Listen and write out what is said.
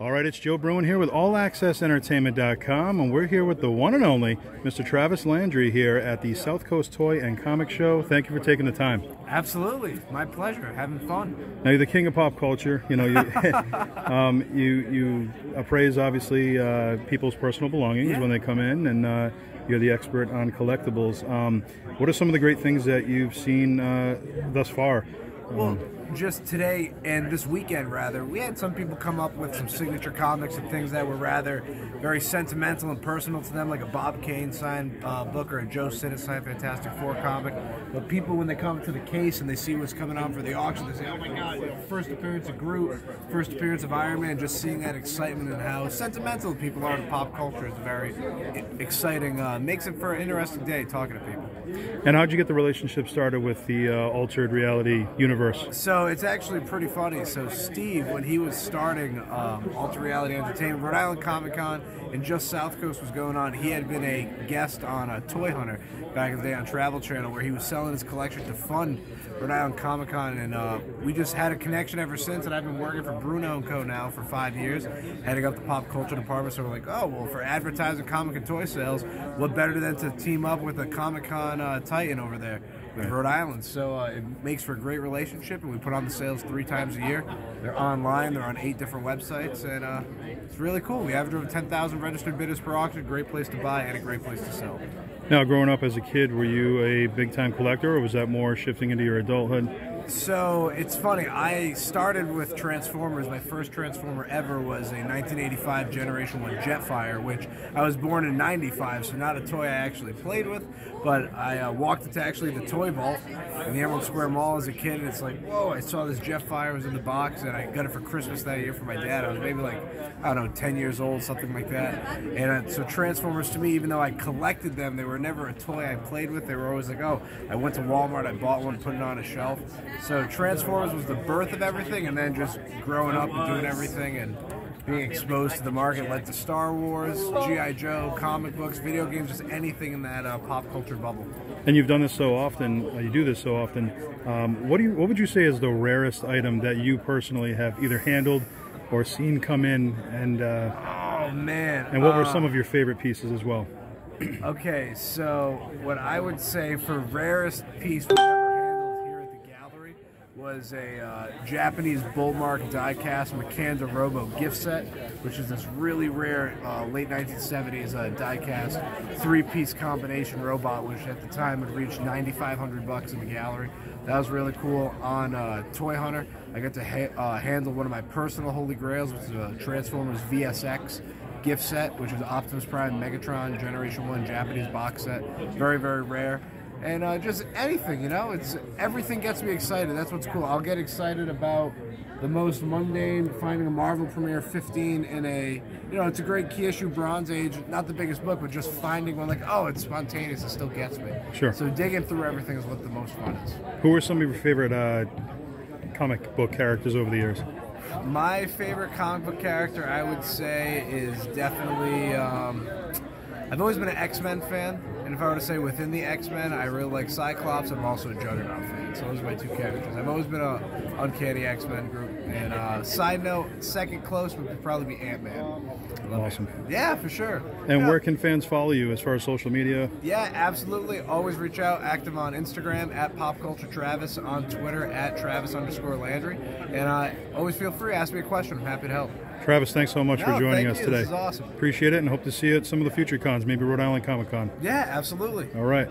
All right, it's Joe Bruin here with AllAccessEntertainment.com, and we're here with the one and only Mr. Travis Landry here at the Southcoast Toy and Comic Show. Thank you for taking the time. Absolutely, my pleasure. Having fun. Now, you're the king of pop culture. You know, you appraise obviously people's personal belongings when they come in, and you're the expert on collectibles. What are some of the great things that you've seen thus far? Well, just today and this weekend, rather, we had some people come up with some signature comics and things that were rather very sentimental and personal to them, like a Bob Kane signed book or a Joe Sinnott signed Fantastic Four comic. But people, when they come to the case and they see what's coming on for the auction, they say, oh my God, you know, first appearance of Groot, first appearance of Iron Man, just seeing that excitement and how sentimental people are to pop culture is very exciting. Makes it for an interesting day talking to people. And how'd you get the relationship started with the altered reality universe? So it's actually pretty funny. So Steve, when he was starting Altered Reality Entertainment, Rhode Island Comic Con, and just South Coast was going on, he had been a guest on Toy Hunter back in the day on Travel Channel, where he was selling his collection to fund Rhode Island Comic Con, and we just had a connection ever since. And I've been working for Bruno & Co. now for 5 years, heading up the pop culture department. So we're like, oh, well, for advertising comic and toy sales, what better than to team up with a Comic Con titan over there with Rhode Island. So it makes for a great relationship, and we put on the sales 3 times a year. They're online, they're on 8 different websites, and it's really cool. We average over 10,000 registered bidders per auction. Great place to buy and a great place to sell. Now, growing up as a kid, were you a big-time collector, or was that more shifting into your adulthood? So it's funny, I started with Transformers. My first Transformer ever was a 1985 Generation 1 Jetfire, which I was born in 95, so not a toy I actually played with, but I walked into actually the Toy Vault in the Emerald Square Mall as a kid, and it's like, whoa, I saw this Jetfire was in the box, and I got it for Christmas that year for my dad. I was maybe like, I don't know, 10 years old, something like that. And so Transformers to me, even though I collected them, they were never a toy I played with. They were always like, oh, I went to Walmart, I bought one, put it on a shelf. So Transformers was the birth of everything, and then just growing up and doing everything and being exposed to the market led to Star Wars, G.I. Joe, comic books, video games, just anything in that pop culture bubble. And you've done this so often, you do this so often. What would you say is the rarest item that you personally have either handled or seen come in? And oh man! And what were some of your favorite pieces as well? Okay, so what I would say for rarest piece we've ever handled here at the gallery was a Japanese Bullmark die-cast Makanda Robo gift set, which is this really rare late 1970s die-cast 3-piece combination robot, which at the time had reached $9,500 in the gallery. That was really cool. On Toy Hunter, I got to handle one of my personal holy grails, which is a Transformers VSX gift set, which is Optimus Prime Megatron Generation 1 Japanese box set. Very, very rare. And just anything, you know, everything gets me excited. That's what's cool. I'll get excited about the most mundane, finding a Marvel Premiere 15 in a, you know, it's a great key issue Bronze Age, not the biggest book, but just finding one like, oh, it's spontaneous, it still gets me. Sure. So digging through everything is what the most fun is. Who are some of your favorite comic book characters over the years? My favorite comic book character, I would say, is definitely, I've always been an X-Men fan, and if I were to say within the X-Men, I really like Cyclops. I'm also a Juggernaut fan, so those are my 2 characters. I've always been a Uncanny X-Men group. And side note, second close would probably be Ant-Man. Awesome. Yeah, for sure. And where can fans follow you as far as social media? Yeah, absolutely. Always reach out. Active on Instagram at PopCultureTravis, on Twitter at Travis_Landry. And always feel free. Ask me a question. I'm happy to help. Travis, thanks so much for joining us today. This is awesome. Appreciate it, and hope to see you at some of the future cons, maybe Rhode Island Comic Con. Yeah, absolutely. All right.